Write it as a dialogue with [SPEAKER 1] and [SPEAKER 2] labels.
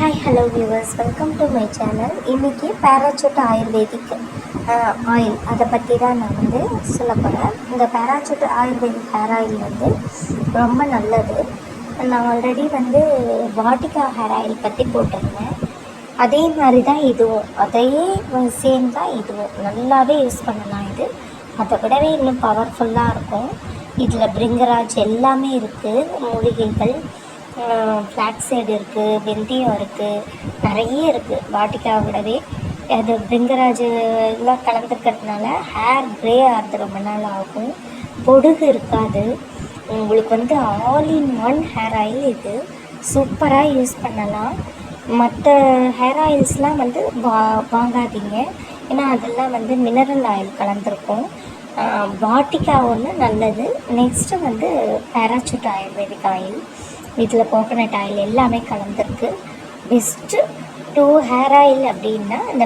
[SPEAKER 1] Hi hello viewers, welcome to my channel. இன்றைக்கி parachute ayurvedic oil அதை பற்றி தான் நான் சொல்ல போகிறேன். இந்த பேராசூட் ஆயுர்வேதிக் ஹேர் ஆயில் ரொம்ப நல்லது. நான் ஆல்ரெடி வாட்டிகா ஹேர் ஆயில் பற்றி போட்டிருந்தேன். அதே மாதிரி தான் இதுவும், அதையே சேம் தான் இதுவும். நல்லாவே யூஸ் பண்ணலாம். இது அதை விடவே இன்னும் பவர்ஃபுல்லாக இருக்கும். இதில் பிரிங்கராஜ் எல்லாமே இருக்குது. மூலிகைகள், ஃப்ளாக்ஸீட் இருக்குது, வெந்தயம் இருக்குது, நிறைய இருக்குது. வாட்டிக்காவை விடவே அது பிரிங்கராஜ் எல்லாம் கலந்துருக்கிறதுனால ஹேர் க்ரே ஆகிறது ரொம்ப நாள் ஆகும். பொடுகு இருக்காது. உங்களுக்கு all in one hair oil. இது சூப்பராக யூஸ் பண்ணலாம். மற்ற ஹேர் ஆயில்ஸ்லாம் வாங்காதீங்க. ஏன்னா அதெல்லாம் மினரல் ஆயில் கலந்துருக்கும். வாட்டிக்கா ஒன்று நல்லது. Next parachute ayurvedic oil. இதில் கோகோனட் ஆயில் எல்லாமே கலந்துருக்கு. பெஸ்ட்டு 2 ஹேர் ஆயில் அப்படின்னா இந்த